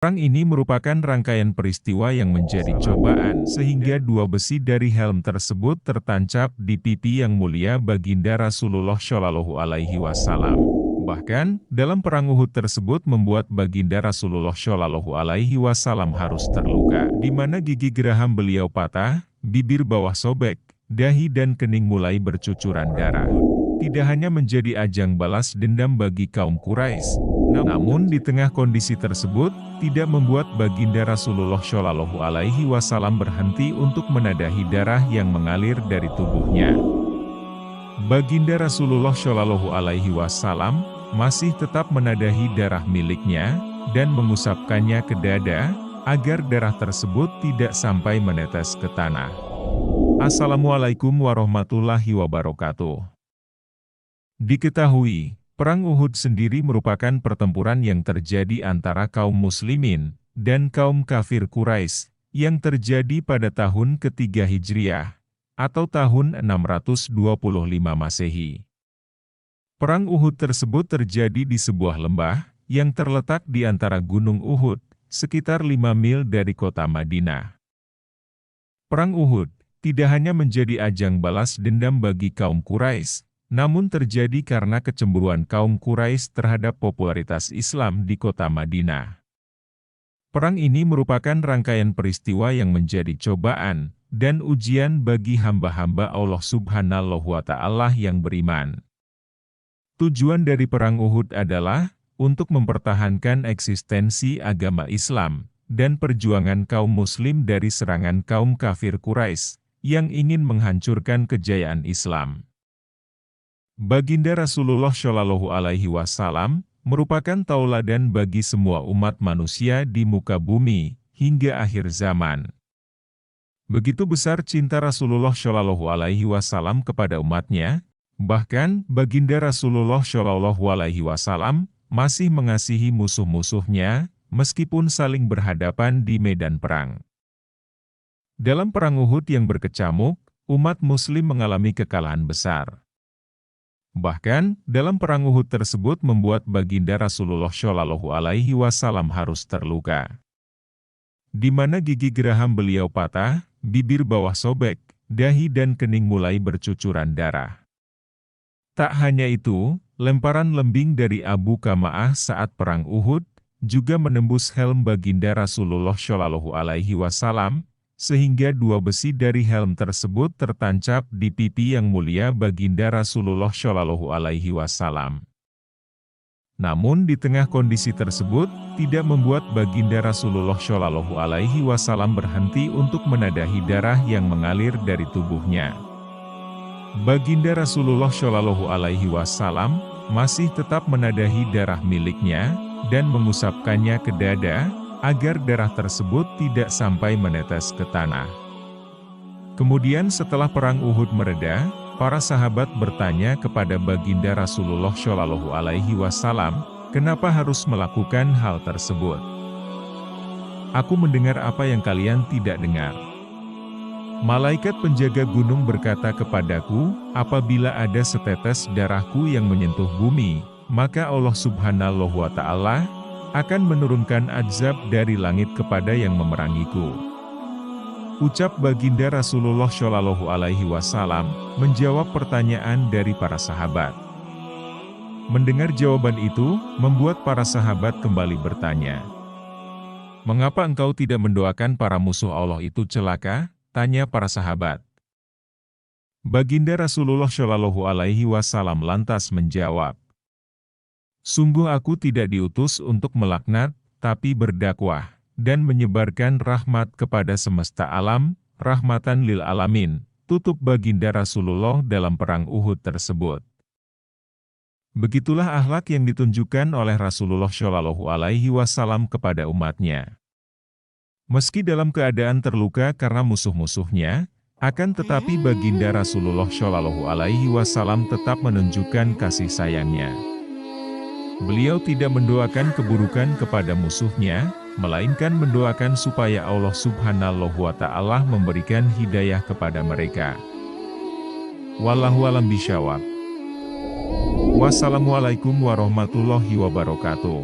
Perang ini merupakan rangkaian peristiwa yang menjadi cobaan, sehingga dua besi dari helm tersebut tertancap di pipi yang mulia baginda Rasulullah Shallallahu Alaihi Wasallam. Bahkan, dalam perang Uhud tersebut membuat baginda Rasulullah Shallallahu Alaihi Wasallam harus terluka, di mana gigi geraham beliau patah, bibir bawah sobek, dahi dan kening mulai bercucuran darah. Tidak hanya menjadi ajang balas dendam bagi kaum Quraisy, namun di tengah kondisi tersebut, tidak membuat baginda Rasulullah Shallallahu Alaihi Wasallam berhenti untuk menadahi darah yang mengalir dari tubuhnya. Baginda Rasulullah Shallallahu Alaihi Wasallam masih tetap menadahi darah miliknya dan mengusapkannya ke dada agar darah tersebut tidak sampai menetes ke tanah. Assalamualaikum warahmatullahi wabarakatuh. Diketahui, Perang Uhud sendiri merupakan pertempuran yang terjadi antara kaum muslimin dan kaum kafir Quraisy yang terjadi pada tahun ketiga Hijriah atau tahun 625 Masehi. Perang Uhud tersebut terjadi di sebuah lembah yang terletak di antara Gunung Uhud, sekitar 5 mil dari kota Madinah. Perang Uhud tidak hanya menjadi ajang balas dendam bagi kaum Quraisy, namun terjadi karena kecemburuan kaum Quraisy terhadap popularitas Islam di kota Madinah. Perang ini merupakan rangkaian peristiwa yang menjadi cobaan dan ujian bagi hamba-hamba Allah Subhanahu wa Ta'ala yang beriman. Tujuan dari Perang Uhud adalah untuk mempertahankan eksistensi agama Islam dan perjuangan kaum Muslim dari serangan kaum kafir Quraisy yang ingin menghancurkan kejayaan Islam. Baginda Rasulullah Shallallahu Alaihi Wasallam merupakan tauladan bagi semua umat manusia di muka bumi hingga akhir zaman. Begitu besar cinta Rasulullah Shallallahu Alaihi Wasallam kepada umatnya, bahkan baginda Rasulullah Shallallahu Alaihi Wasallam masih mengasihi musuh-musuhnya meskipun saling berhadapan di medan perang. Dalam Perang Uhud yang berkecamuk, umat Muslim mengalami kekalahan besar. Bahkan, dalam Perang Uhud tersebut membuat baginda Rasulullah Shallallahu Alaihi Wasallam harus terluka. Di mana gigi geraham beliau patah, bibir bawah sobek, dahi dan kening mulai bercucuran darah. Tak hanya itu, lemparan lembing dari Abu Kama'ah saat Perang Uhud juga menembus helm baginda Rasulullah Shallallahu Alaihi Wasallam, sehingga dua besi dari helm tersebut tertancap di pipi yang mulia baginda Rasulullah Shallallahu Alaihi Wasallam. Namun di tengah kondisi tersebut, tidak membuat baginda Rasulullah Shallallahu Alaihi Wasallam berhenti untuk menadahi darah yang mengalir dari tubuhnya. Baginda Rasulullah Shallallahu Alaihi Wasallam masih tetap menadahi darah miliknya dan mengusapkannya ke dada agar darah tersebut tidak sampai menetes ke tanah. Kemudian setelah Perang Uhud mereda, para sahabat bertanya kepada baginda Rasulullah Shallallahu Alaihi Wasallam, kenapa harus melakukan hal tersebut? Aku mendengar apa yang kalian tidak dengar. Malaikat penjaga gunung berkata kepadaku, apabila ada setetes darahku yang menyentuh bumi, maka Allah Subhanahu wa Ta'ala akan menurunkan azab dari langit kepada yang memerangiku. Ucap baginda Rasulullah Shallallahu Alaihi Wasallam menjawab pertanyaan dari para sahabat. Mendengar jawaban itu, membuat para sahabat kembali bertanya. Mengapa engkau tidak mendoakan para musuh Allah itu celaka? Tanya para sahabat. Baginda Rasulullah Shallallahu Alaihi Wasallam lantas menjawab. Sungguh aku tidak diutus untuk melaknat, tapi berdakwah, dan menyebarkan rahmat kepada semesta alam, rahmatan lil alamin, tutup baginda Rasulullah dalam Perang Uhud tersebut. Begitulah akhlak yang ditunjukkan oleh Rasulullah Shallallahu Alaihi Wasallam kepada umatnya. Meski dalam keadaan terluka karena musuh-musuhnya, akan tetapi baginda Rasulullah Shallallahu Alaihi Wasallam tetap menunjukkan kasih sayangnya. Beliau tidak mendoakan keburukan kepada musuhnya, melainkan mendoakan supaya Allah Subhanahu wa Ta'ala memberikan hidayah kepada mereka. Wallahu a'lam bishawab. Wassalamualaikum warahmatullahi wabarakatuh.